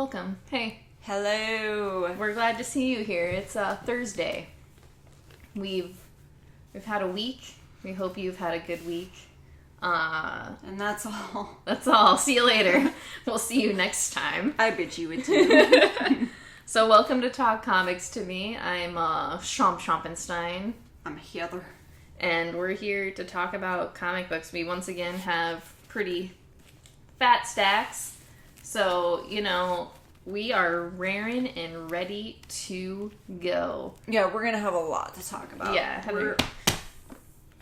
Welcome. Hey. Hello. We're glad to see you here. It's Thursday. We've had a week. We hope you've had a good week. And that's all. That's all. See you later. We'll see you next time. I bid you adieu. So welcome to Talk Comics to me. I'm Schompenstein. I'm Heather. And we're here to talk about comic books. We once again have pretty fat stacks. So, we are raring and ready to go. Yeah, we're going to have a lot to talk about. Yeah, Heather.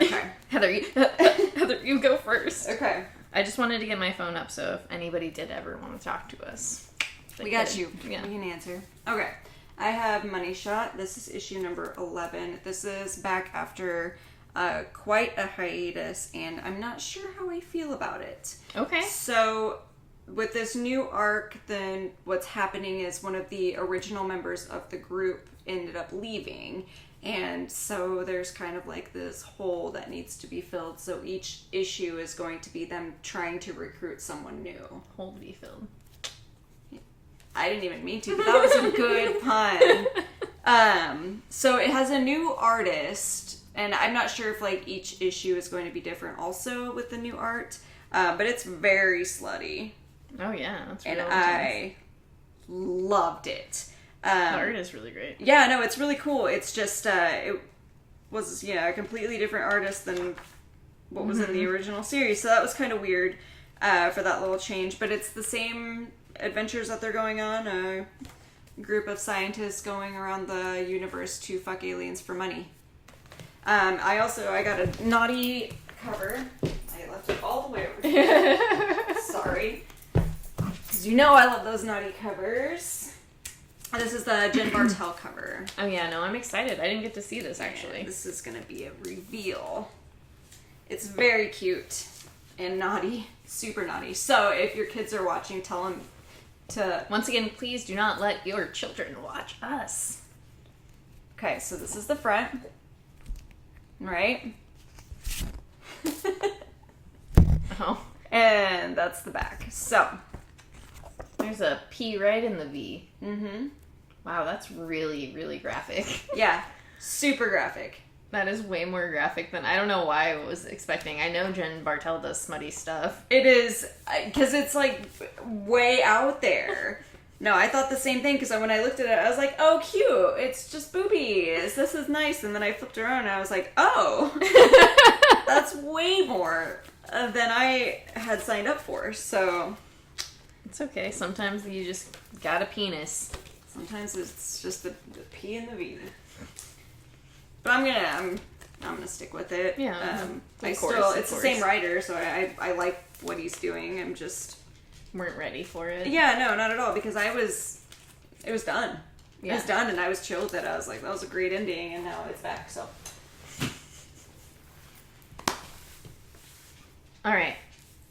Okay. Heather, you go first. Okay. I just wanted to get my phone up so if anybody did ever want to talk to us. We got you. Yeah. We can answer. Okay. I have Money Shot. This is issue number 11. This is back after quite a hiatus, and I'm not sure how I feel about it. Okay. So, with this new arc, then what's happening is one of the original members of the group ended up leaving. And so there's kind of like this hole that needs to be filled. So each issue is going to be them trying to recruit someone new. Hole to be filled. I didn't even mean to, but that was a good pun. So it has a new artist, and I'm not sure if like each issue is going to be different also with the new art, but it's very slutty. Oh yeah, that's and really I loved it. The art is really great. Yeah, no, it's really cool. It's just it was a completely different artist than what was in the original series, so that was kind of weird for that little change. But it's the same adventures that they're going on. A group of scientists going around the universe to fuck aliens for money. I got a naughty cover. I left it all the way over here. Sorry. Because I love those naughty covers. This is the Jen Bartel cover. Oh yeah, no, I'm excited. I didn't get to see this actually. Yeah, this is going to be a reveal. It's very cute and naughty. Super naughty. So if your kids are watching, tell them to... Once again, please do not let your children watch us. Okay, so this is the front. Right? Oh. And that's the back. So... There's a P right in the V. Mm-hmm. Wow, that's really, really graphic. Yeah, super graphic. That is way more graphic than... I don't know why I was expecting. I know Jen Bartel does smutty stuff. It is, because it's like way out there. No, I thought the same thing, because when I looked at it, I was like, oh, cute. It's just boobies. This is nice. And then I flipped around and I was like, oh, that's way more than I had signed up for, so... It's okay. Sometimes you just got a penis. Sometimes it's just the P and the V. But I'm gonna stick with it. Yeah. It's the same writer, so I like what he's doing. I'm just weren't ready for it. Yeah, no, not at all, because it was done. Yeah. It was done, and I was chilled that I was like, that was a great ending, and now it's back. So. All right.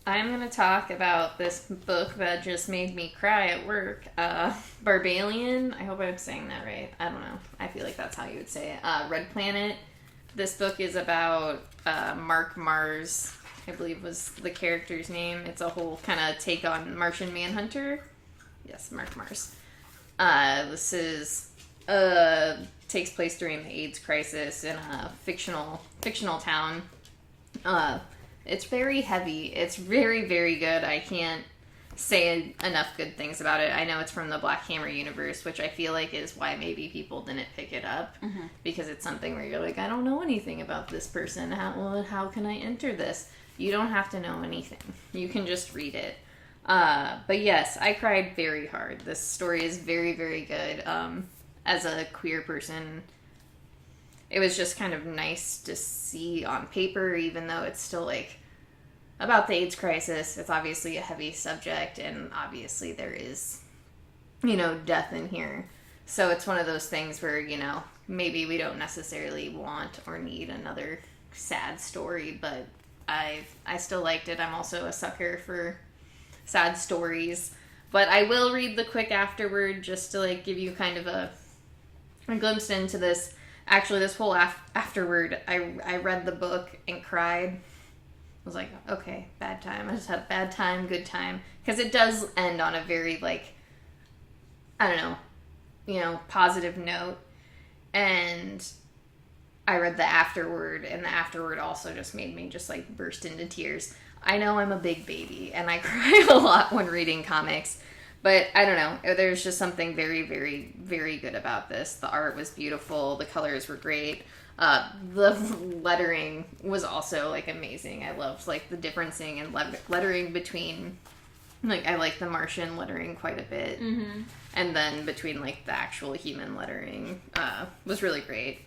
I'm going to talk about this book that just made me cry at work. Barbalien. I hope I'm saying that right. I don't know. I feel like that's how you would say it. Red Planet. This book is about Mark Mars, I believe was the character's name. It's a whole kind of take on Martian Manhunter. Yes, Mark Mars. This is takes place during the AIDS crisis in a fictional town. It's very heavy. It's very, very good. I can't say enough good things about it. I know it's from the Black Hammer universe, which I feel like is why maybe people didn't pick it up. Mm-hmm. Because it's something where you're like, I don't know anything about this person. How can I enter this? You don't have to know anything. You can just read it. But yes, I cried very hard. This story is very, very good. As a queer person... It was just kind of nice to see on paper, even though it's still, like, about the AIDS crisis. It's obviously a heavy subject, and obviously there is, death in here. So it's one of those things where, maybe we don't necessarily want or need another sad story, but I still liked it. I'm also a sucker for sad stories. But I will read the quick afterword just to, like, give you kind of a glimpse into this. Actually, this whole afterward, I read the book and cried. I was like, okay, bad time. I just had bad time, good time. Because it does end on a very, like, I don't know, positive note. And I read the afterword, and the afterword also just made me just like burst into tears. I know I'm a big baby, and I cry a lot when reading comics, but I don't know. There's just something very, very, very good about this. The art was beautiful. The colors were great. The lettering was also like amazing. I loved like the differencing and lettering between, like, I like the Martian lettering quite a bit, and then between like the actual human lettering was really great.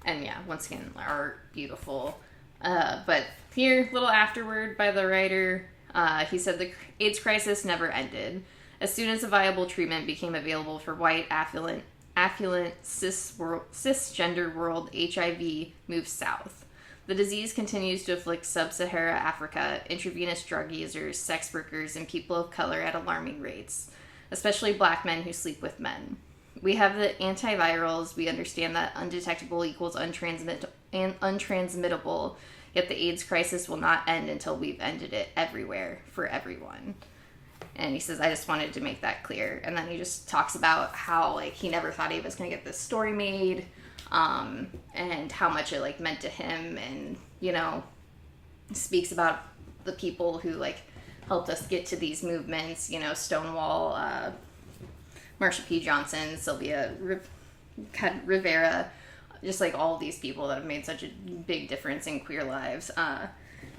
And yeah, once again, art beautiful. But here, little afterword by the writer, he said the AIDS crisis never ended. As soon as a viable treatment became available for white, affluent cisgender world, HIV moved south. The disease continues to afflict sub-Saharan Africa, intravenous drug users, sex workers, and people of color at alarming rates, especially black men who sleep with men. We have the antivirals. We understand that undetectable equals untransmittable, yet the AIDS crisis will not end until we've ended it everywhere for everyone. And he says, I just wanted to make that clear. And then he just talks about how, like, he never thought he was going to get this story made, and how much it, like, meant to him, and, speaks about the people who, like, helped us get to these movements, Stonewall, Marsha P. Johnson, Sylvia Rivera, just, like, all these people that have made such a big difference in queer lives.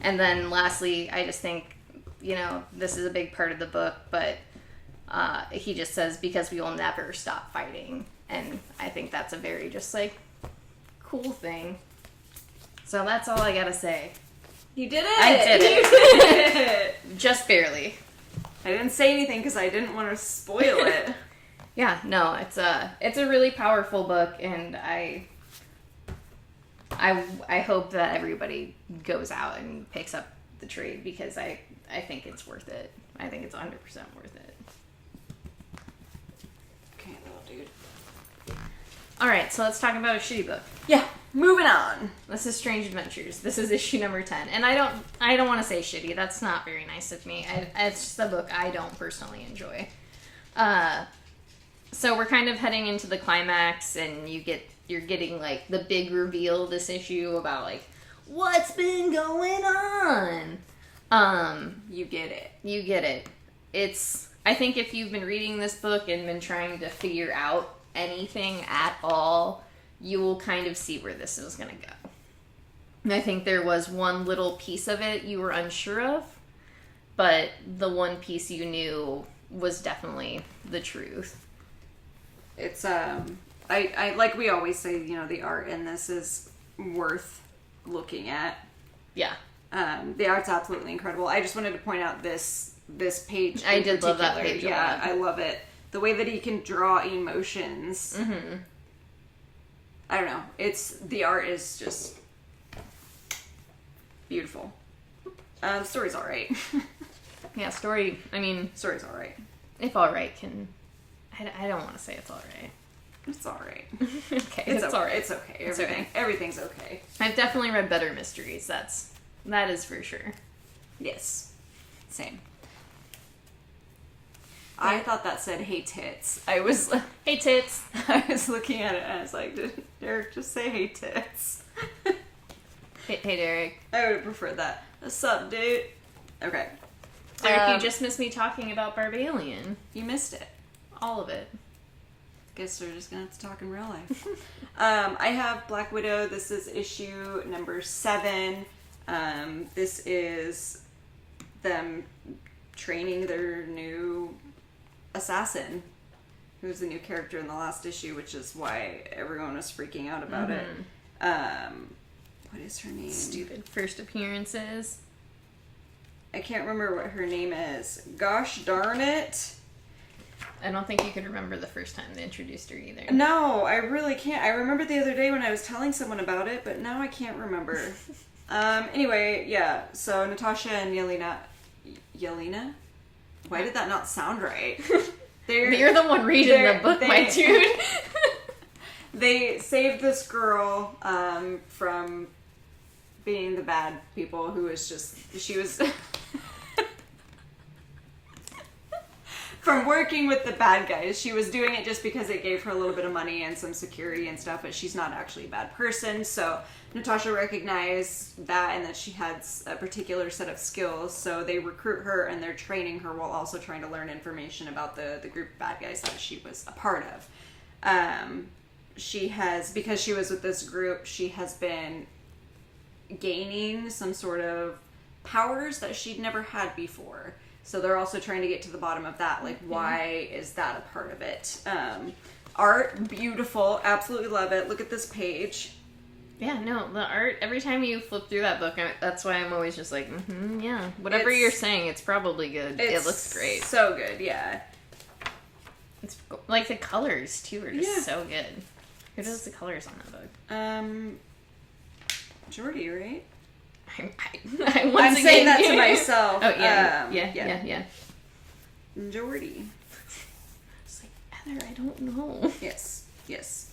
And then, lastly, I just think, this is a big part of the book, but he just says, because we will never stop fighting. And I think that's a very just, like, cool thing. So that's all I gotta say. You did it! I did it! You did it! Just barely. I didn't say anything because I didn't want to spoil it. Yeah, no, it's a really powerful book, and I hope that everybody goes out and picks up the trade, because I think it's worth it. I think it's 100% worth it. Okay, little dude. Alright, so let's talk about a shitty book. Yeah, moving on. This is Strange Adventures. This is issue number 10. And I don't want to say shitty. That's not very nice of me. It's just a book I don't personally enjoy. So we're kind of heading into the climax, and you're getting, like, the big reveal this issue about, like, what's been going on? You get it. You get it. I think if you've been reading this book and been trying to figure out anything at all, you will kind of see where this is going to go. And I think there was one little piece of it you were unsure of, but the one piece you knew was definitely the truth. It's, I like we always say, the art in this is worth looking at. Yeah. The art's absolutely incredible. I just wanted to point out this page. I did love that page. Yeah, I love it. The way that he can draw emotions. Mm-hmm. I don't know. The art is just beautiful. The story's alright. Yeah, story's alright. If alright can... I don't want to say it's alright. It's alright. Okay, it's okay. alright. It's okay. Everything's okay. I've definitely read better mysteries. That is for sure. Yes. Same. I thought that said, hey tits. Hey tits. I was looking at it and I was like, did Derek just say hey tits? Hey Derek. I would have preferred that. What's up, dude? Okay. Derek, you just missed me talking about Barbalien. You missed it. All of it. Guess we're just gonna have to talk in real life. I have Black Widow. This is issue number 7. This is them training their new assassin, who's the new character in the last issue, which is why everyone was freaking out about it. What is her name? Stupid first appearances. I can't remember what her name is. Gosh darn it. I don't think you could remember the first time they introduced her either. No, I really can't. I remember the other day when I was telling someone about it, but now I can't remember. Anyway, yeah, so Natasha and Yelena? Why did that not sound right? You're the one reading the book, my dude. They saved this girl from being the bad people, who was just... She was... from working with the bad guys. She was doing it just because it gave her a little bit of money and some security and stuff, but she's not actually a bad person. So Natasha recognized that and that she had a particular set of skills. So they recruit her and they're training her while also trying to learn information about the group of bad guys that she was a part of. She has, because she was with this group, she has been gaining some sort of powers that she'd never had before. So they're also trying to get to the bottom of that. Like, why is that a part of it? Art, beautiful. Absolutely love it. Look at this page. Yeah, no, the art, every time you flip through that book, that's why I'm always just like, yeah. Whatever you're saying, it's probably good. It looks great. So good, yeah. It's like the colors, too, are just so good. Who does the colors on that book? Jordy, right? I'm saying that to myself. Oh, yeah. Jordy. It's like, Heather, I don't know. Yes.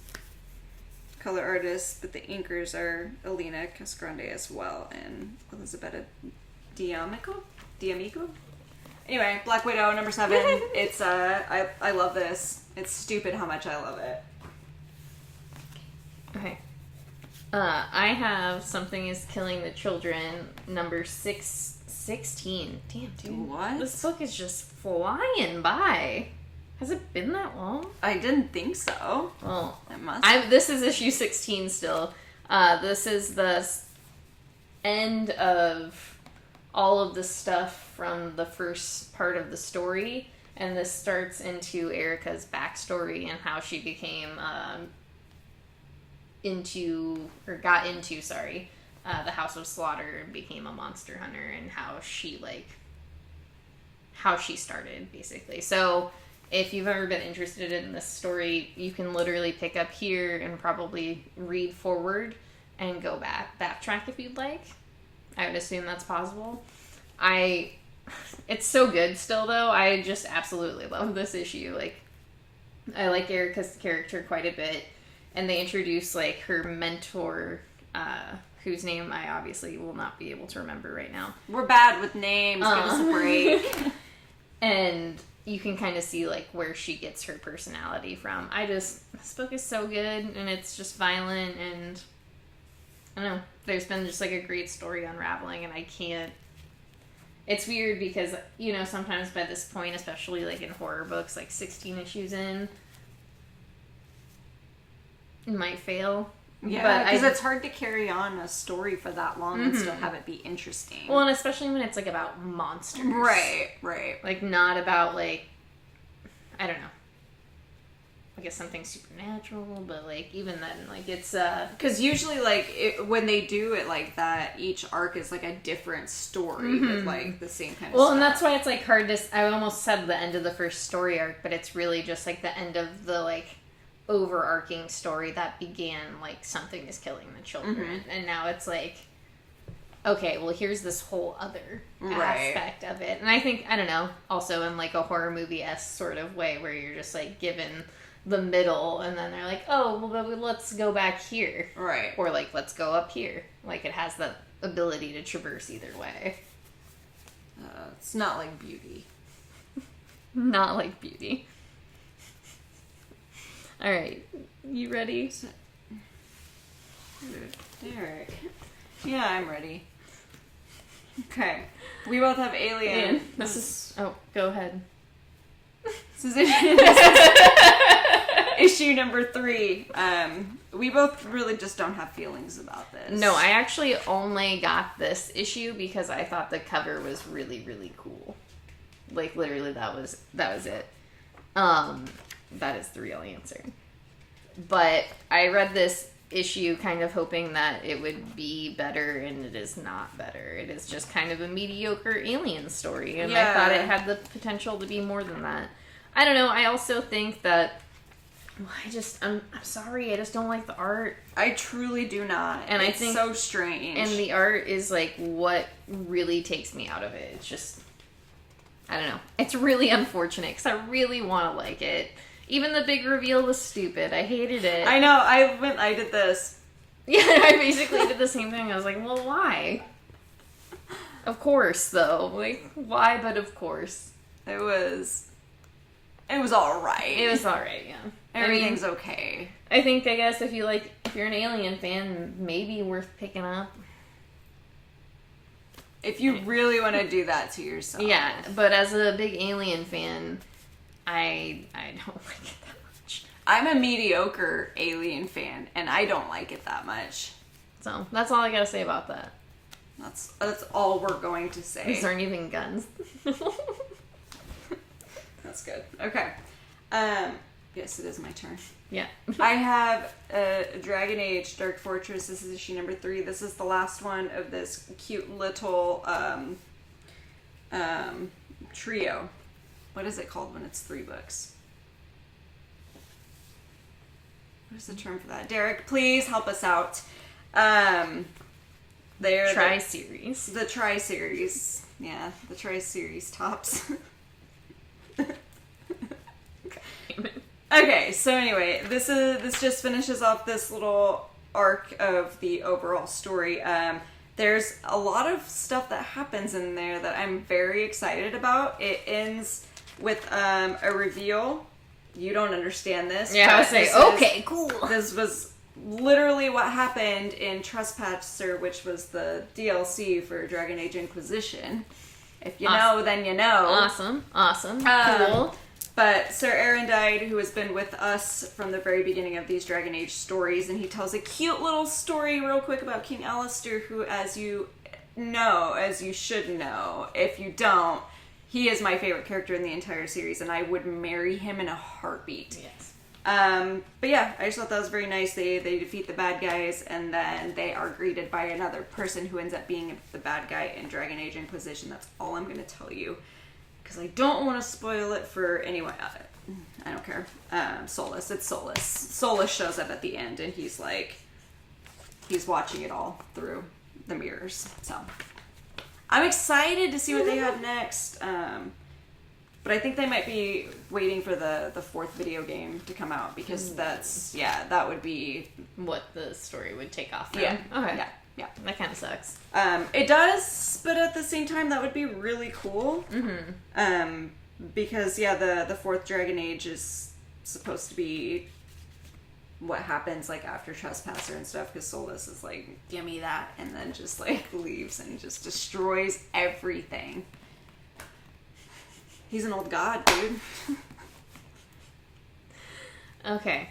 Color artists, but the inkers are Alina Casgrande as well, and Elisabetta D'Amico? Anyway, Black Widow, number 7. It's, I love this. It's stupid how much I love it. Okay. I have Something is Killing the Children, number 16. Damn, dude. What? This book is just flying by. Has it been that long? I didn't think so. Well, it must. This is issue 16 still. This is the end of all of the stuff from the first part of the story, and this starts into Erica's backstory and how she became got into the House of Slaughter and became a monster hunter, and how she started, basically. So if you've ever been interested in this story, you can literally pick up here and probably read forward and go backtrack if you'd like. I would assume that's possible. It's so good still, though. I just absolutely love this issue. Like, I like Erica's character quite a bit. And they introduce, like, her mentor, whose name I obviously will not be able to remember right now. We're bad with names. Give us a break. And you can kind of see, like, where she gets her personality from. This book is so good, and it's just violent, and I don't know. There's been just, like, a great story unraveling, and I can't... It's weird because, sometimes by this point, especially, like, in horror books, like, 16 issues in... might fail. Yeah, because it's hard to carry on a story for that long and still have it be interesting. Well, and especially when it's, like, about monsters. Right. Like, not about, like, I don't know. I guess something supernatural, but, like, even then, like, it's, because usually, like, when they do it like that, each arc is, like, a different story with, like, the same kind of stuff. And that's why it's, like, hard to... I almost said the end of the first story arc, but it's really just, like, the end of the, like... overarching story that began like Something is Killing the Children, and now it's like, okay, well, here's this whole other aspect of it. And I think, I don't know, also in like a horror movie-esque sort of way where you're just like given the middle and then they're like, oh, well, but let's go back here, right, or like let's go up here. Like it has that ability to traverse either way. It's not like Beauty. Not like Beauty. All right, you ready? Alright. Yeah, I'm ready. Okay. We both have Alien. This is... Oh, go ahead. This is issue number 3. We both really just don't have feelings about this. No, I actually only got this issue because I thought the cover was really, really cool. Like, literally, that was it. That is the real answer. But I read this issue kind of hoping that it would be better, and it is not better. It is just kind of a mediocre alien story, and I thought it had the potential to be more than that. I don't know. I also think that I'm sorry, I just don't like the art. I truly do not. And it's so strange. And the art is like what really takes me out of it. It's just, I don't know. It's really unfortunate because I really want to like it. Even the big reveal was stupid. I hated it. I know. I did this. Yeah, I basically did the same thing. I was like, well, why? Of course, though. Like, why, but of course. It was It was alright. It was alright, yeah. Everything's okay. I guess if you're an Alien fan, maybe worth picking up. If you really want to do that to yourself. Yeah, but as a big Alien fan, I don't like it that much. I'm a mediocre Alien fan, and I don't like it that much. So, that's all I gotta say about that. That's all we're going to say. These aren't even guns. That's good. Okay. Yes, it is my turn. Yeah. I have Dragon Age Dark Fortress. This is issue number 3. This is the last one of this cute little trio. What is it called when it's 3 books? What is the term for that? Derek, please help us out. They're Tri-series. The Tri-series. Yeah, the Tri-series tops. Okay, so anyway, this just finishes off this little arc of the overall story. There's a lot of stuff that happens in there that I'm very excited about. It ends with a reveal. You don't understand this. Yeah, I would say, okay, cool. This was literally what happened in Trespasser, which was the DLC for Dragon Age Inquisition. If you know, then you know. Awesome. Cool. But Sir Arendite, who has been with us from the very beginning of these Dragon Age stories, and he tells a cute little story real quick about King Alistair, who, as you should know, if you don't, he is my favorite character in the entire series, and I would marry him in a heartbeat. Yes. But yeah, I just thought that was very nice. They defeat the bad guys, and then they are greeted by another person who ends up being the bad guy in Dragon Age Inquisition. That's all I'm going to tell you. Because I don't want to spoil it for anyone. I don't care. Solus. It's Solus. Solus shows up at the end, and he's watching it all through the mirrors. So I'm excited to see what they have next. But I think they might be waiting for the 4th video game to come out, because that would be what the story would take off from. Yeah. Okay. Yeah. That kind of sucks. It does, but at the same time, that would be really cool. Mm-hmm. Because, the 4th Dragon Age is supposed to be what happens, after Trespasser and stuff, because Solus is give me that, and then just, leaves and just destroys everything. He's an old god, dude. Okay.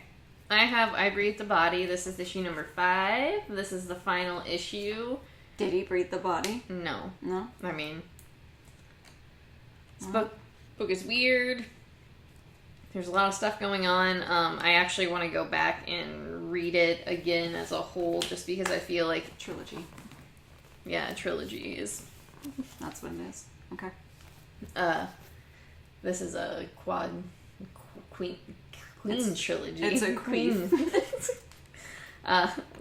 I Breathe the Body. This is issue number 5. This is the final issue. Did he breathe the body? No. No? I mean, this book is weird. There's a lot of stuff going on. I actually want to go back and read it again as a whole, just because I feel like... Trilogy. Yeah, trilogy is... That's what it is. Okay. This is a queen trilogy. It's a queen.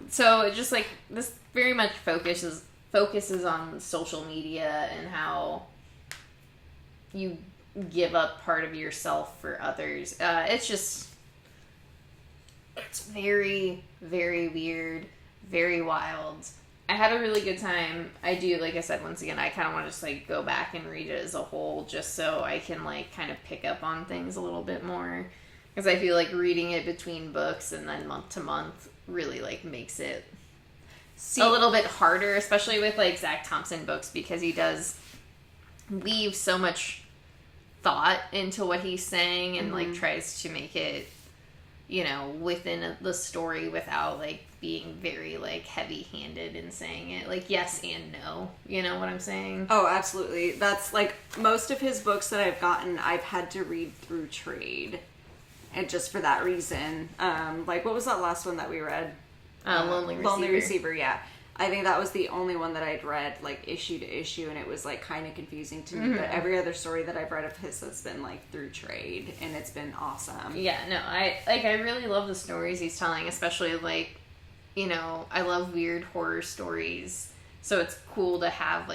So it just this very much focuses on social media and how you give up part of yourself for others. It's very, very weird, very wild. I had a really good time. I do, like I said, once again, I kind of want to just go back and read it as a whole, just so I can kind of pick up on things a little bit more. Because I feel like reading it between books and then month to month really makes it a little bit harder, especially with Zach Thompson books, because he does weave so much thought into what he's saying and tries to make it, within the story without being very heavy-handed in saying it, yes and no. You know what I'm saying? Oh, absolutely. That's most of his books that I've gotten, I've had to read through trade. And just for that reason, what was that last one that we read? Lonely Receiver. Lonely Receiver, yeah. I think that was the only one that I'd read, issue to issue, and it was, kind of confusing to me. Mm-hmm. But every other story that I've read of his has been, through trade, and it's been awesome. Yeah, no, I really love the stories he's telling, especially, I love weird horror stories, so it's cool to have,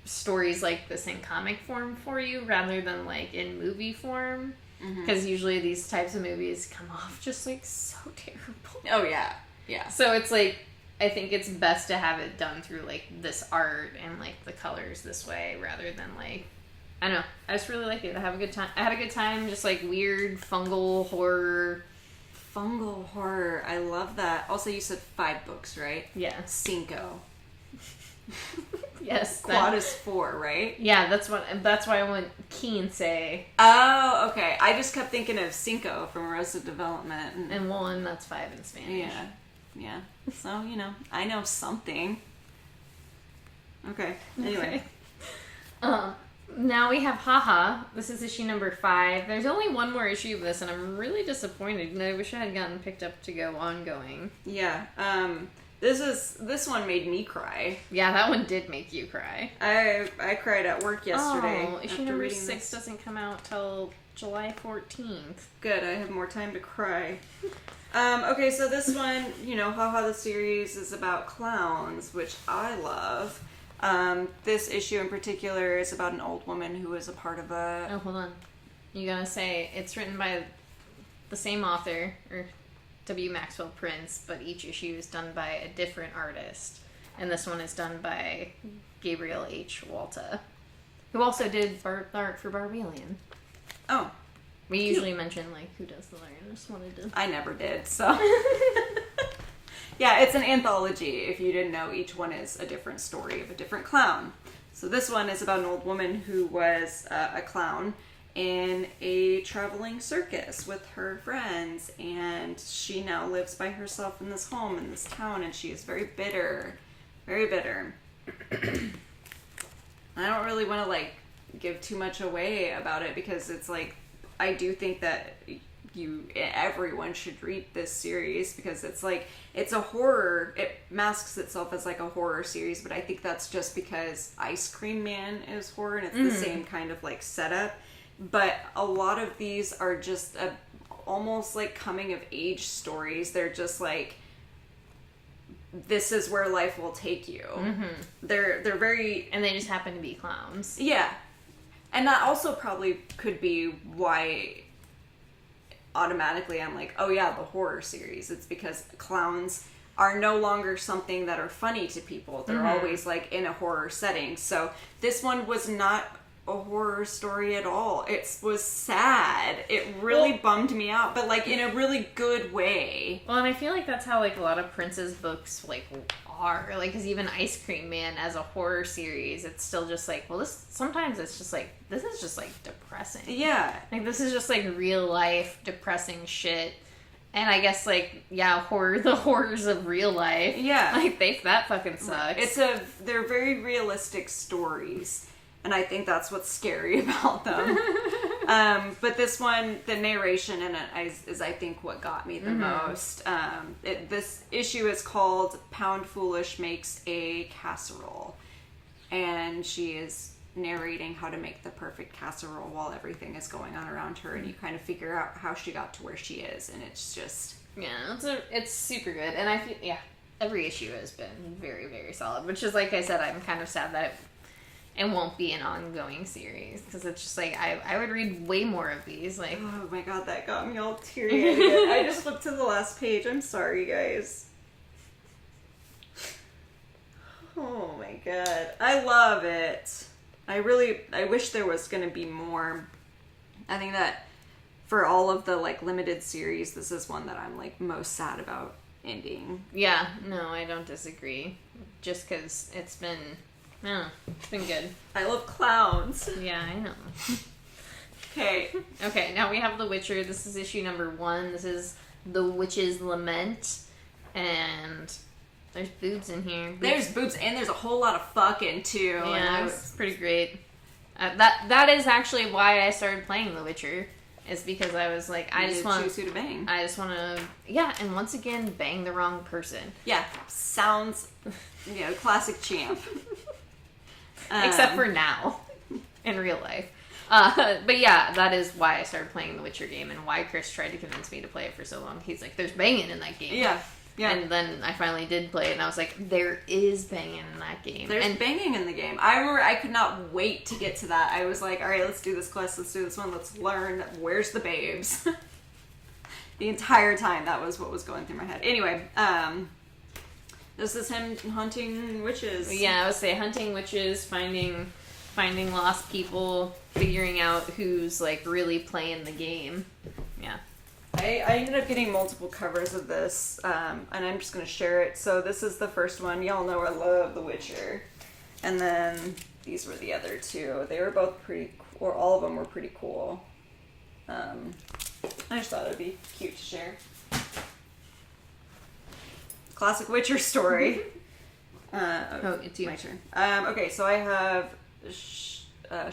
stories like this in comic form for you, rather than, in movie form. Because usually these types of movies come off just so terrible. Oh yeah, yeah. So it's I think it's best to have it done through this art and the colors this way, rather than I know. I just really like it. I have a good time. I had a good time, just like weird fungal horror. Fungal horror. I love that. Also, you said 5 books, right? Yeah. Cinco. Yes. Quad is 4, right? Yeah, that's why I went 15. Oh, okay. I just kept thinking of Cinco from Arrested Development. And 1, that's 5 in Spanish. Yeah. Yeah. So, I know something. Okay. Anyway. Okay. Now we have Haha. This is issue number 5. There's only one more issue of this, and I'm really disappointed. And I wish I had gotten picked up to go ongoing. Yeah. This one made me cry. Yeah, that one did make you cry. I cried at work yesterday. Oh, issue number 6 doesn't come out till July 14th. Good, I have more time to cry. Okay, so this one, Haha, the series is about clowns, which I love. This issue in particular is about an old woman who is a part of a... Oh, hold on. You gotta say, it's written by the same author, or W. Maxwell Prince, but each issue is done by a different artist. And this one is done by Gabriel H. Walta, who also did art for Barbalien. Oh. We usually mention, who does the art. I just wanted to... I never did, so... Yeah, it's an anthology. If you didn't know, each one is a different story of a different clown. So this one is about an old woman who was a clown in a traveling circus with her friends, and she now lives by herself in this home in this town, and she is very bitter. Very bitter. I don't really want to, give too much away about it, because it's I do think that everyone should read this series, because it's a horror. It masks itself as a horror series, but I think that's just because Ice Cream Man is horror, and it's the same kind of setup. But a lot of these are just almost coming of age stories. They're just this is where life will take you. Mm-hmm. They're very... And they just happen to be clowns. Yeah. And that also probably could be why automatically I'm oh yeah, the horror series. It's because clowns are no longer something that are funny to people. They're always in a horror setting. So this one was not a horror story at all. It was sad. It really bummed me out, but in a really good way. Well, and I feel that's how a lot of Prince's books are. Because even Ice Cream Man as a horror series, it's still just sometimes it's just this is just depressing. Yeah. This is just real life depressing shit. And I guess the horrors of real life. Yeah. That fucking sucks. They're very realistic stories. And I think that's what's scary about them. But this one, the narration in it is I think, what got me the most. This issue is called Pound Foolish Makes a Casserole. And she is narrating how to make the perfect casserole while everything is going on around her. And you kind of figure out how she got to where she is. And it's just... Yeah, it's super good. And I feel, every issue has been very, very solid. Which is, I said, I'm kind of sad that it won't be an ongoing series, because it's just I would read way more of these. Oh my god, that got me all teary-eyed. I just flipped to the last page. I'm sorry, guys. Oh my god, I love it. I wish there was gonna be more. I think that for all of the limited series, this is one that I'm most sad about ending. Yeah, no, I don't disagree. Just because it's been good. I love clowns. Yeah, I know. Okay, now we have The Witcher. This is issue number 1. This is The Witch's Lament. And there's boobs in here. There's boobs, and there's a whole lot of fucking, too. Yeah, it's pretty great. That is actually why I started playing The Witcher. Is because I was I just want to choose who to bang. I just want to, and once again, bang the wrong person. Yeah, sounds, classic champ. Except for now, in real life. But yeah, that is why I started playing the Witcher game, and why Chris tried to convince me to play it for so long. He's there's banging in that game. Yeah. And then I finally did play it, and I was there is banging in that game. There's banging in the game. I remember I could not wait to get to that. I was all right, let's do this quest, let's do this one, let's learn where's the babes. The entire time, that was what was going through my head. Anyway, this is him hunting witches. Yeah, I would say hunting witches, finding lost people, figuring out who's like really playing the game. Yeah. I ended up getting multiple covers of this, and I'm just going to share it. So this is the first one. Y'all know I love The Witcher. And then these were the other two. They were both pretty, or all of them were pretty cool. I just thought it would be cute to share. Classic Witcher story. It's you. My turn. Okay, so I have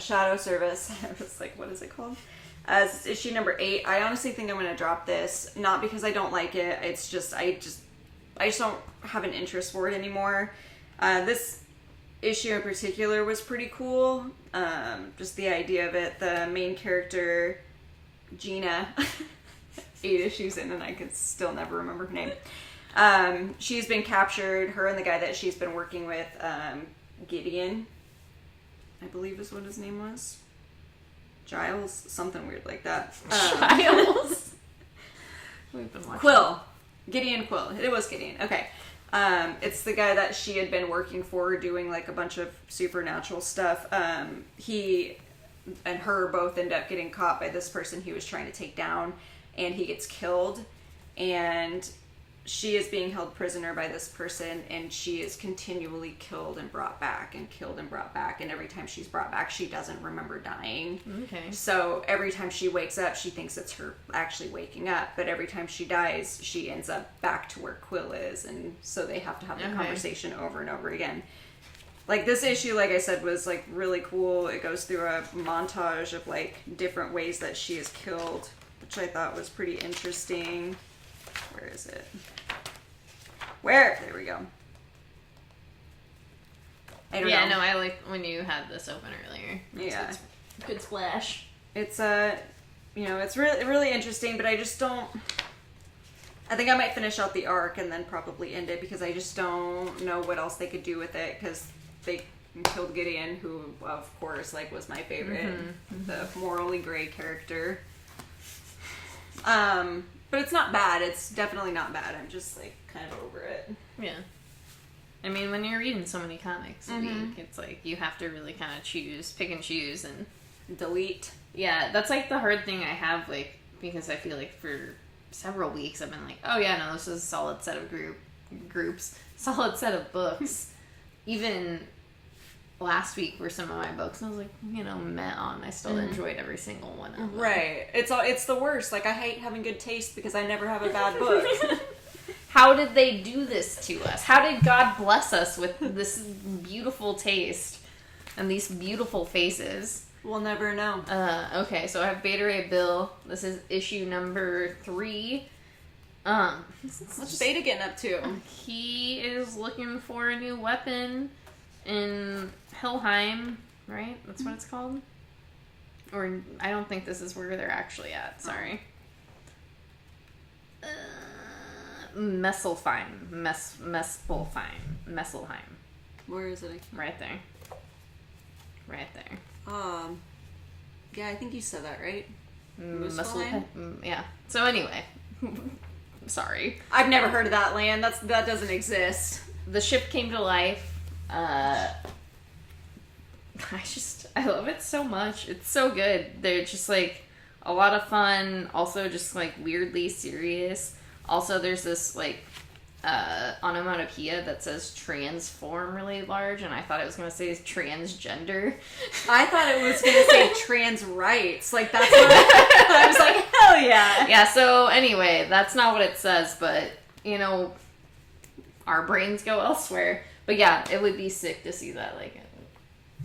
Shadow Service. I was like, what is it called? As issue number 8. I honestly think I'm going to drop this. Not because I don't like it. It's just, I just don't have an interest for it anymore. This issue in particular was pretty cool. Just the idea of it. The main character, Gina, 8 issues in and I can still never remember her name. She's been captured. Her and the guy that she's been working with, Gideon, I believe is what his name was. Giles, something weird like that. Giles. We've been watching. Quill. Gideon Quill. It was Gideon. Okay. It's the guy that she had been working for, doing like a bunch of supernatural stuff. He and her both end up getting caught by this person he was trying to take down, and he gets killed. And she is being held prisoner by this person, and she is continually killed and brought back, and killed and brought back. And every time she's brought back, she doesn't remember dying. Okay. So every time she wakes up, she thinks it's her actually waking up. But every time she dies, she ends up back to where Quill is. And so they have to have the conversation over and over again. Like, this issue, like I said, was like really cool. It goes through a montage of like different ways that she is killed, which I thought was pretty interesting. Where is it? There we go. I don't know. No, I like when you had this open earlier. It's good splash. It's it's really interesting, but I just don't. I think I might finish out the arc and then probably end it because I just don't know what else they could do with it because they killed Gideon, who of course like was my favorite, the morally gray character. But it's not bad. It's definitely not bad. I'm just like kind of over it. Yeah. I mean, when you're reading so many comics a week, it's like you have to really kind of pick and choose and delete. Yeah, that's like the hard thing I have, like, because I feel like for several weeks I've been like, oh yeah, no, this is a solid set of groups, solid set of books. Even last week were some of my books, and I was like, met on. I still enjoyed every single one of them. Right. It's the worst. Like, I hate having good taste because I never have a bad book. How did they do this to us? How did God bless us with this beautiful taste and these beautiful faces? We'll never know. Okay, so I have Beta Ray Bill. This is issue number 3. What's Beta getting up to? He is looking for a new weapon in Helheim, right? That's what it's called? Or I don't think this is where they're actually at. Sorry. Messelheim. Messelheim. Where is it? Right there. Right there. Yeah, I think you said that right. Yeah. So anyway, sorry. I've never heard of that land. That doesn't exist. The ship came to life. I love it so much. It's so good. They're just like a lot of fun. Also, just like weirdly serious. Also, there's this like onomatopoeia that says transform really large, and I thought it was going to say transgender. I thought it was going to say trans rights. Like, that's what I was like, hell yeah. Yeah, so anyway, that's not what it says, but, our brains go elsewhere. But yeah, it would be sick to see that, like...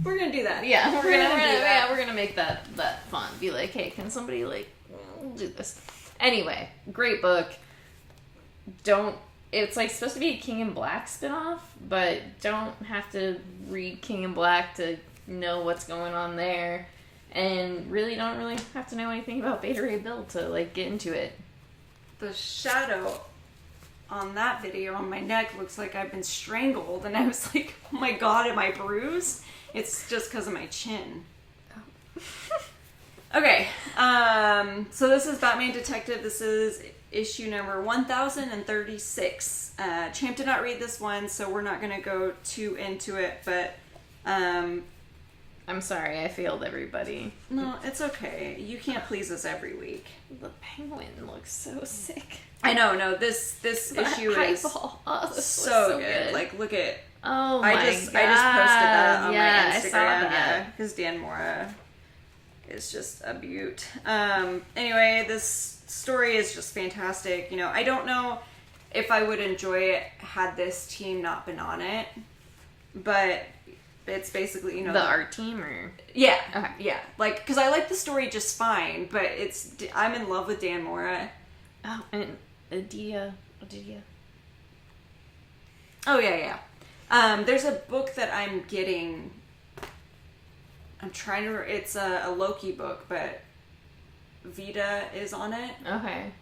We're going to do that. Yeah, we're gonna make that fun. Be like, hey, can somebody, like, do this? Anyway, great book. It's like supposed to be a King in Black spinoff, but don't have to read King in Black to know what's going on there, and don't really have to know anything about Beta Ray Bill to like get into it. The shadow on that video on my neck looks like I've been strangled, and I was like, oh my god, am I bruised? It's just because of my chin. Okay, so this is Batman Detective. This is issue number 1036. Champ did not read this one, so we're not going to go too into it, but... I I'm sorry, I failed everybody. No, it's okay. You can't please us every week. The penguin looks so sick. I know, no, this issue is so good. Like, look at... Oh my god. I just posted that on my Instagram. I saw that. Because Dan Mora is just a beaut. Anyway, this story is just fantastic. You know, I don't know if I would enjoy it had this team not been on it, but it's basically, you know... The art team, or... Yeah, okay. Yeah. Like, because I like the story just fine, but I'm in love with Dan Mora. Oh, and Adidia. Oh, yeah. There's a book that I'm getting. I'm trying to... It's a Loki book, but Vita is on it. Okay.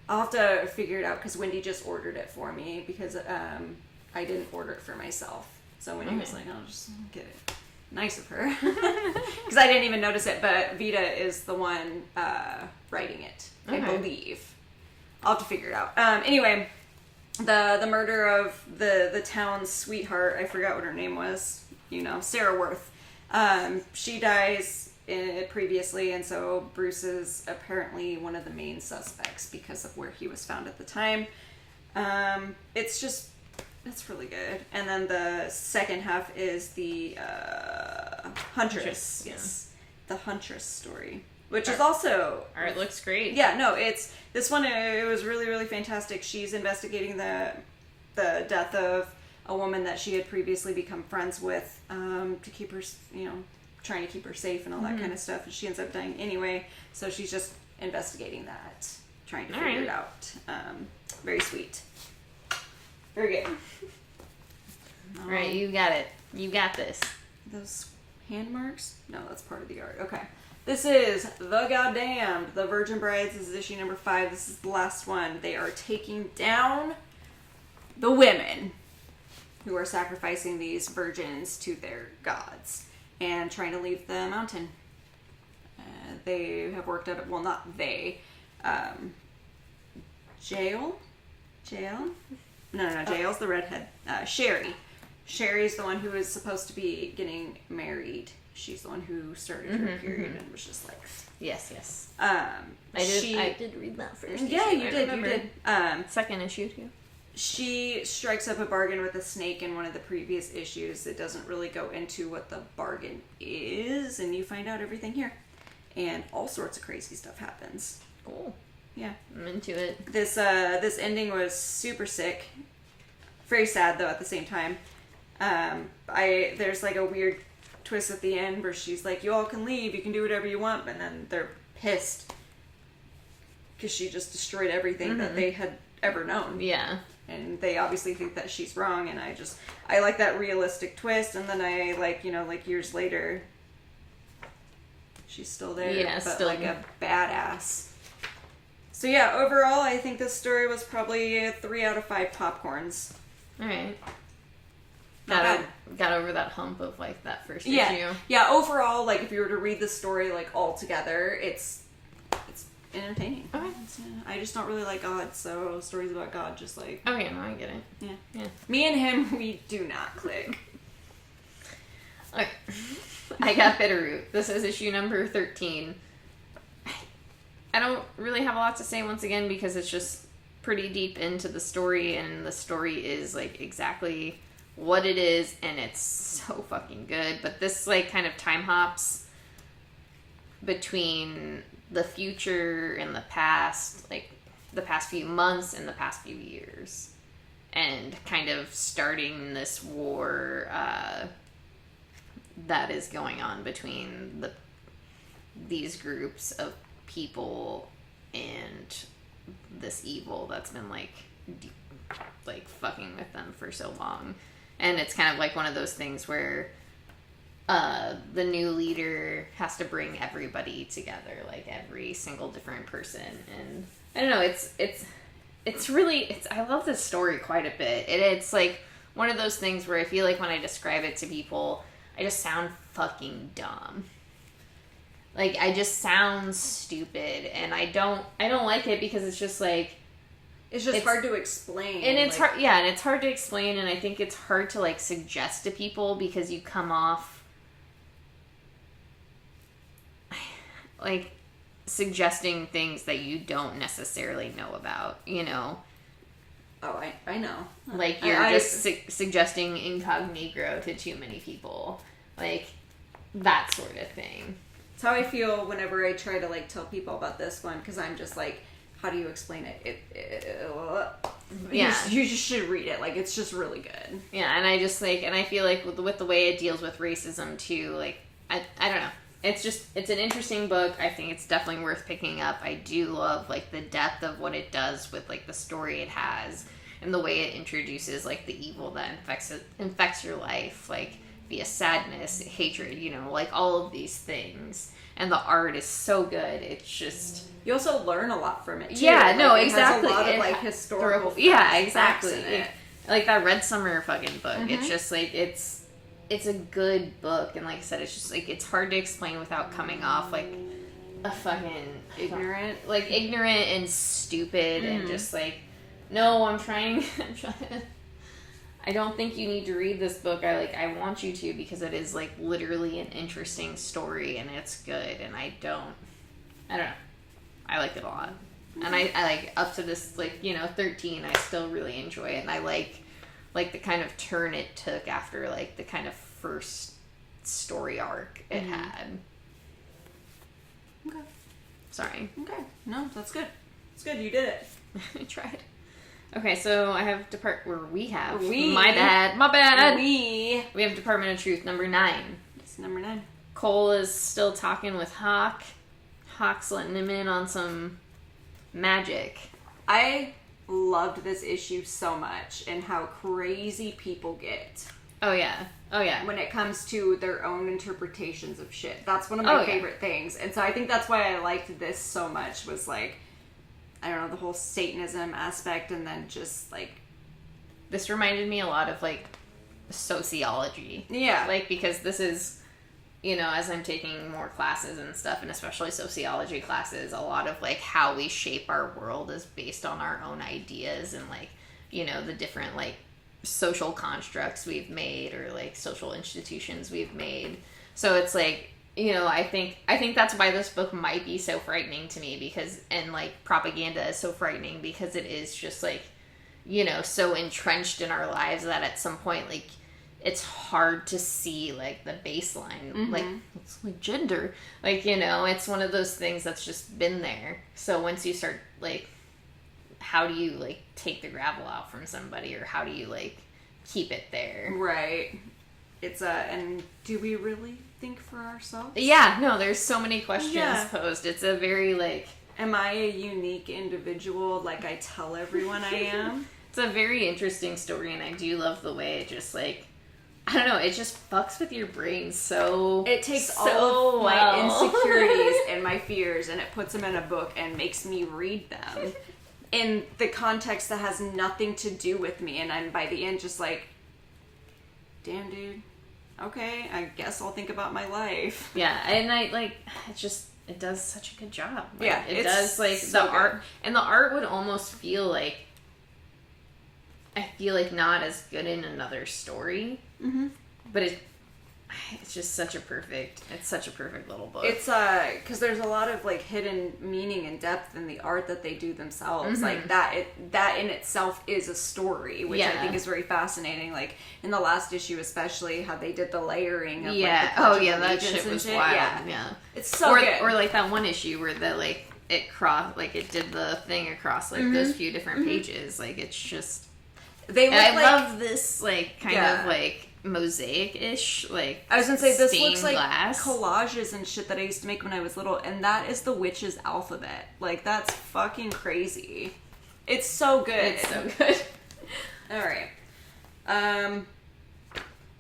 I'll have to figure it out because Wendy just ordered it for me because I didn't order it for myself. So Wendy was like, I'll just get it. Nice of her. Because I didn't even notice it, but Vita is the one writing it, I believe. I'll have to figure it out. Anyway, the murder of the town's sweetheart, I forgot what her name was, you know, Sarah Worth. She dies previously, and so Bruce is apparently one of the main suspects because of where he was found at the time. It's really good. And then the second half is the Huntress. Yes. The Huntress story. Which is also... Art looks great. Yeah, no, this one, it was really, really fantastic. She's investigating the death of a woman that she had previously become friends with to keep her, you know, trying to keep her safe and all that kind of stuff. And she ends up dying anyway. So she's just investigating that, trying to figure it out. Very sweet. Very good. All right, you got it. You got this. Those hand marks? No, that's part of the art. Okay. This is The Goddamned. The Virgin Brides. This is issue number 5. This is the last one. They are taking down the women who are sacrificing these virgins to their gods and trying to leave the mountain. They have worked out... Well, not they. Jael? No, Jael's the redhead. Sherry. Sherry's the one who is supposed to be getting married. She's the one who started her period and was just like... Yes. I did read that first Yeah, issue. you did. Second issue, too. She strikes up a bargain with a snake in one of the previous issues. It doesn't really go into what the bargain is, and you find out everything here. And all sorts of crazy stuff happens. Cool. Yeah. I'm into it. This ending was super sick. Very sad, though, at the same time. There's like a weird twist at the end where she's like, you all can leave, you can do whatever you want, but then they're pissed because she just destroyed everything that they had ever known. Yeah. And they obviously think that she's wrong, and I like that realistic twist, and then I like, you know, like years later, she's still there, but still like a badass. So yeah, overall, I think this story was probably 3 out of 5 popcorns. Alright. Got over that hump of, like, that first issue. Yeah, overall, like, if you were to read the story, like, all together, it's entertaining. Okay. I just don't really like God, so stories about God just, like... Okay, no, I get it. Yeah. Me and him, we do not click. Okay. I got Bitterroot. This is issue number 13. I don't really have a lot to say once again because it's just pretty deep into the story, and the story is, like, exactly what it is, and it's so fucking good. But this, like, kind of time hops between the future and the past, like, the past few months and the past few years, and kind of starting this war that is going on between these groups of people and this evil that's been like fucking with them for so long. And it's kind of like one of those things where the new leader has to bring everybody together, like every single different person. And I don't know, it's really I love this story quite a bit. It's like one of those things where I feel like when I describe it to people, I just sound fucking dumb. Like, I just sound stupid, and I don't like it because it's just like... It's hard to explain. And it's hard, yeah, and it's hard to explain, and I think it's hard to explain, and I think it's hard to, like, and it's hard to explain, and I think it's hard to, like, suggest to people because you come off... And it's hard, yeah, and it's hard to explain, and I think it's hard to, like, suggest to people because you come off... And it's hard, yeah, and it's hard to explain, and I think it's hard to, like, suggest to people because you come off like, suggesting things that you don't necessarily know about, you know? Oh, I know. Like, you're just suggesting incognito to too many people. Like, that sort of thing. It's how I feel whenever I try to, like, tell people about this one, because I'm just like, how do you explain it? You just should read it. Like, it's just really good. Yeah, and I just, like, and I feel like with the way it deals with racism, too, like, I don't know. It's an interesting book. I think it's definitely worth picking up. I do love, like, the depth of what it does with, like, the story it has and the way it introduces, like, the evil that infects your life, like, via sadness, hatred, you know, like, all of these things. And the art is so good. It's just... You also learn a lot from it, too. Yeah, like, no, it exactly. Has a lot of, like, historical facts, yeah, exactly. in it. Like, that Red Summer fucking book. It's just, like, it's a good book. And like I said, it's just, like, it's hard to explain without coming off, like, a fucking... Ignorant. Like, ignorant and stupid and just, like, no, I'm trying I don't think you need to read this book. I want you to, because it is, like, literally an interesting story and it's good, and I don't know. I like it a lot. And I like, up to this, like, you know, 13, I still really enjoy it, and I like the kind of turn it took after, like, the kind of first story arc it had. Okay. Sorry. Okay. No, that's good. It's good. You did it. I tried. Okay, so I have my bad. We have Department of Truth number 9. It's number 9. Cole is still talking with Hawk. Hawk's letting him in on some magic. I loved this issue so much and how crazy people get. Oh yeah. When it comes to their own interpretations of shit. That's one of my favorite things. And so I think that's why I liked this so much, was, like, I don't know, the whole Satanism aspect, and then just, like... This reminded me a lot of, like, sociology. Yeah. Like, because this is, you know, as I'm taking more classes and stuff, and especially sociology classes, a lot of, like, how we shape our world is based on our own ideas and, like, you know, the different, like, social constructs we've made, or, like, social institutions we've made. So it's, like... You know, I think that's why this book might be so frightening to me, because, and, like, propaganda is so frightening because it is just, like, you know, so entrenched in our lives that at some point, like, it's hard to see, like, the baseline, like, it's like gender, like, you know, it's one of those things that's just been there. So once you start, like, how do you, like, take the gravel out from somebody, or how do you, like, keep it there? Right. It's and do we really think for ourselves? Yeah, no, there's so many questions posed. It's a very, like... Am I a unique individual like I tell everyone I am? It's a very interesting story, and I do love the way it just, like... I don't know, it just fucks with your brain so... It takes all of my insecurities and my fears, and it puts them in a book and makes me read them in the context that has nothing to do with me, and I'm, by the end, just like... Damn, dude. Okay, I guess I'll think about my life. Yeah, and I, like, it does such a good job. Like, yeah, it does, like, so the art, and the art would almost feel like, I feel like not as good in another story, but it's just such a perfect little book. It's, because there's a lot of, like, hidden meaning and depth in the art that they do themselves. Like, that in itself is a story, which I think is very fascinating. Like, in the last issue especially, how they did the layering of, like, the that shit was wild. Yeah. It's so good. Or, like, that one issue where like, it crossed, like, it did the thing across, like, those few different pages. Like, it's just... I love this, like, kind of, like... mosaic-ish, like, I was gonna say, this looks like glass collages and shit that I used to make when I was little, and that is the witch's alphabet. Like, that's fucking crazy. It's so good. It's so good. Alright.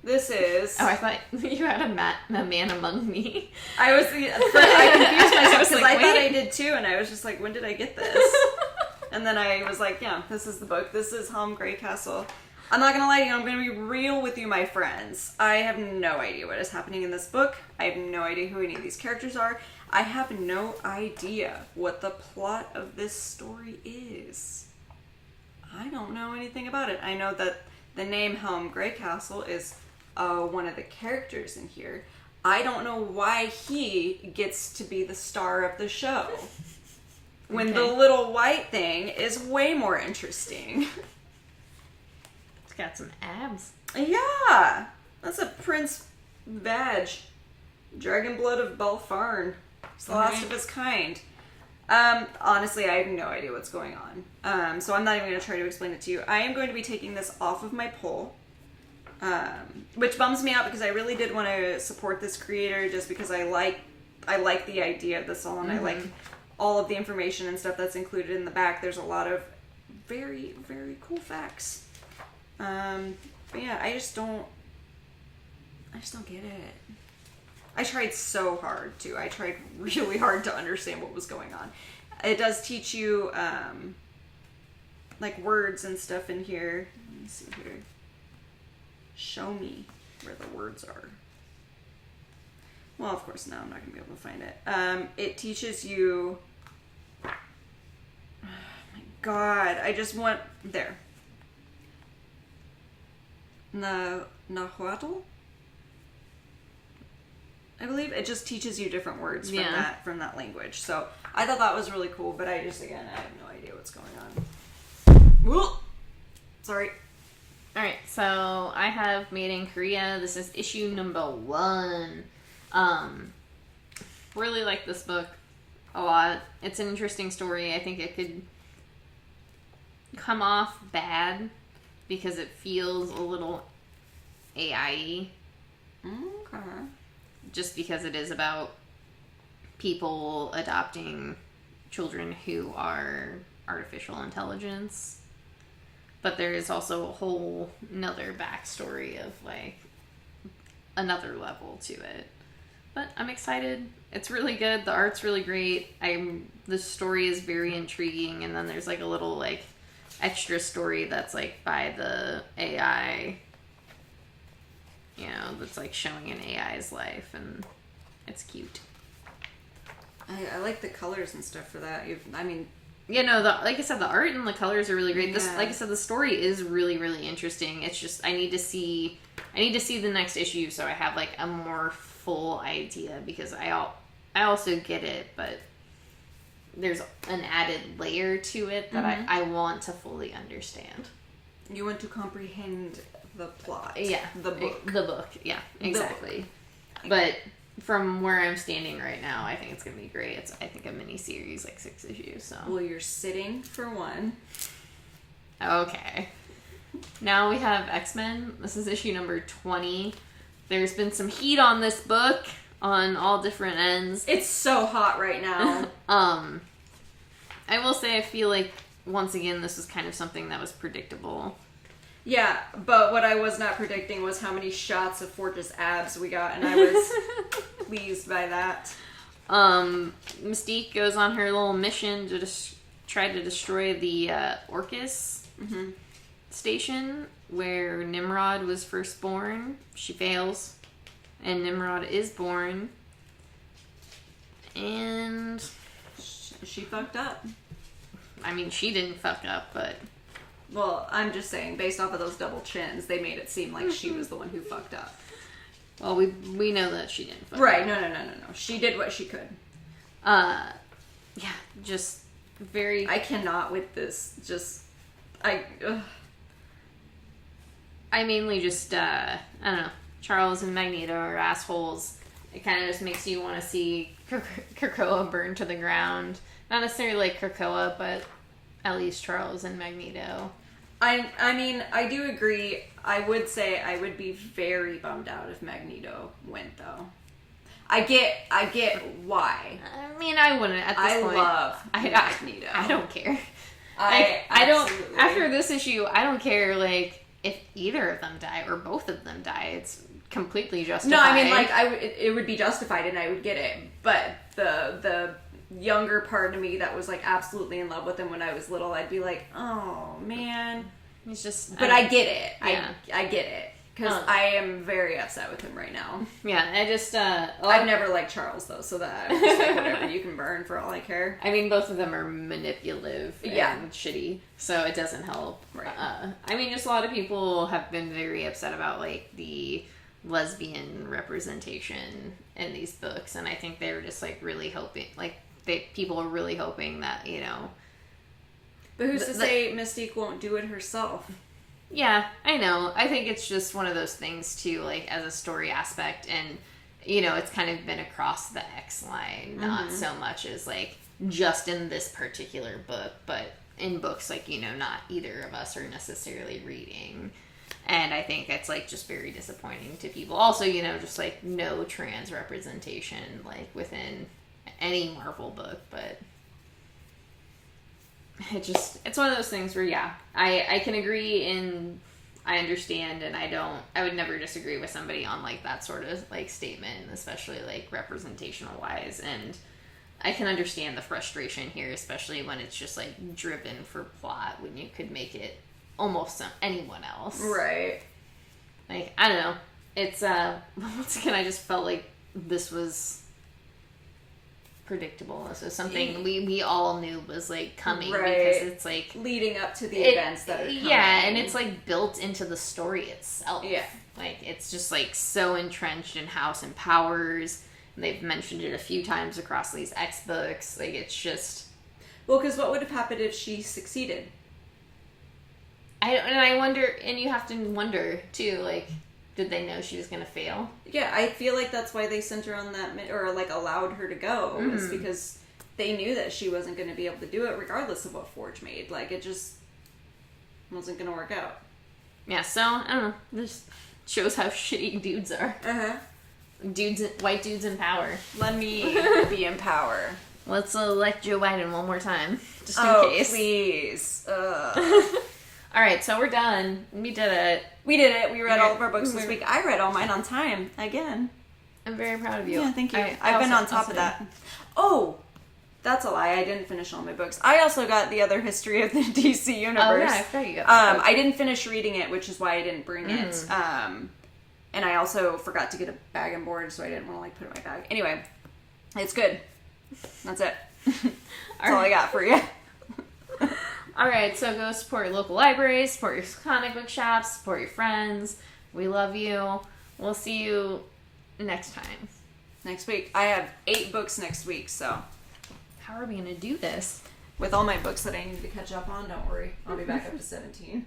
This is... Oh, I thought you had a man among me. I confused myself, because I thought I did too, and I was just like, when did I get this? And then I was like, yeah, this is the book. This is Helm Greycastle. I'm not gonna lie to you, I'm gonna be real with you, my friends. I have no idea what is happening in this book. I have no idea who any of these characters are. I have no idea what the plot of this story is. I don't know anything about it. I know that the name Helm Greycastle is one of the characters in here. I don't know why he gets to be the star of the show. When the little white thing is way more interesting. It's got some abs. Yeah. That's a prince badge. Dragon blood of Balfarn. It's the last of his kind. Honestly, I have no idea what's going on. So I'm not even going to try to explain it to you. I am going to be taking this off of my poll. Which bums me out because I really did want to support this creator just because I like the idea of the song. I like all of the information and stuff that's included in the back. There's a lot of very, very cool facts. But yeah, I just don't get it. I tried so hard to. I tried really hard to understand what was going on. It does teach you, like words and stuff in here. Let me see here. Show me where the words are. Well, of course, now I'm not going to be able to find it. It teaches you... Oh my god, I just want... There. Nahuatl? I believe it just teaches you different words from that language. So I thought that was really cool, but I have no idea what's going on. Whoa! Sorry. Alright, so I have Made in Korea. This is issue number 1. Really like this book a lot. It's an interesting story. I think it could come off bad because it feels a little AI-y. Okay. Just because it is about people adopting children who are artificial intelligence. But there is also a whole another backstory of like another level to it. But I'm excited. It's really good. The art's really great. The story is very intriguing, and then there's like a little like extra story that's like by the AI, you know, that's like showing an AI's life, and it's cute. I like the colors and stuff for that. You know, like I said, the art and the colors are really great. This, like I said, the story is really, really interesting. It's just I need to see the next issue so I have like a more full idea, because I also get it, but there's an added layer to it that I want to fully understand. You want to comprehend the plot. Yeah. The book. The book. Yeah, exactly. But from where I'm standing right now, I think it's going to be great. It's, I think, a mini-series, like 6 issues, so. Well, you're sitting for one. Okay. Now we have X-Men. This is issue number 20. There's been some heat on this book on all different ends. It's so hot right now. I will say I feel like, once again, this was kind of something that was predictable. Yeah, but what I was not predicting was how many shots of Forge's abs we got, and I was pleased by that. Mystique goes on her little mission to try to destroy the Orcus station where Nimrod was first born. She fails, and Nimrod is born. And she fucked up. I mean, she didn't fuck up, but... Well, I'm just saying, based off of those double chins, they made it seem like she was the one who fucked up. Well, we know that she didn't fuck up. Right, no. She did what she could. Yeah, just very... I cannot with this, I mainly just, I don't know, Charles and Magneto are assholes. It kind of just makes you want to see Krakoa burn to the ground. Not necessarily like Krakoa, but at least Charles and Magneto. I mean, I do agree. I would say I would be very bummed out if Magneto went, though. I get why. I mean, I wouldn't at this point. I love Magneto. I don't care. I don't. After this issue, I don't care. Like, if either of them die or both of them die, it's completely justified. No, I mean, like, it would be justified, and I would get it. But the younger part of me that was like absolutely in love with him when I was little, I'd be like, oh man, it's just. But I get it. Yeah. I get it. Because I am very upset with him right now. Yeah, I just... I've never liked Charles, though, so that I'm just like, whatever, you can burn for all I care. I mean, both of them are manipulative and shitty, so it doesn't help. Right. I mean, just a lot of people have been very upset about, like, the lesbian representation in these books, and I think they were just like really hoping, like people are really hoping that, you know. But who's to say Mystique won't do it herself? Yeah, I know. I think it's just one of those things too, like as a story aspect, and you know, it's kind of been across the X line, not so much as like just in this particular book, but in books like, you know, not either of us are necessarily reading. And I think it's like just very disappointing to people. Also, you know, just like no trans representation like within any Marvel book, but it's one of those things where, yeah, I can agree and I understand, and I would never disagree with somebody on like that sort of like statement, especially like representational wise, and I can understand the frustration here, especially when it's just like driven for plot when you could make it almost anyone else. Right. Like, I don't know. It's, once again, I just felt like this was predictable. This was something we all knew was like coming, because it's like leading up to the events that are coming. Yeah, and it's like built into the story itself. Yeah. Like, it's just like so entrenched in House and Powers. And they've mentioned it a few times across these X books. Like, it's just... Well, because what would have happened if she succeeded? I wonder, and you have to wonder too, like, did they know she was going to fail? Yeah, I feel like that's why they sent her on that, or like allowed her to go, is because they knew that she wasn't going to be able to do it regardless of what Forge made. Like, it just wasn't going to work out. Yeah, so, I don't know. This shows how shitty dudes are. Uh-huh. White dudes in power. Let me be in power. Let's elect Joe Biden one more time, just in case. Please. All right, so we're done. We did it. We did it. We read all of our books this week. I read all mine on time again. I'm very proud of you. Yeah, thank you. I've been on top of that. Oh, that's a lie. I didn't finish all my books. I also got the other History of the DC Universe. Oh yeah, I forgot you got that. I didn't finish reading it, which is why I didn't bring it. And I also forgot to get a bag and board, so I didn't want to like put it in my bag. Anyway, it's good. That's it. That's all I got for you. Alright, so go support your local libraries, support your comic book shops, support your friends. We love you. We'll see you next time. Next week. I have 8 books next week, so. How are we going to do this? With all my books that I need to catch up on, don't worry. I'll be back up to 17.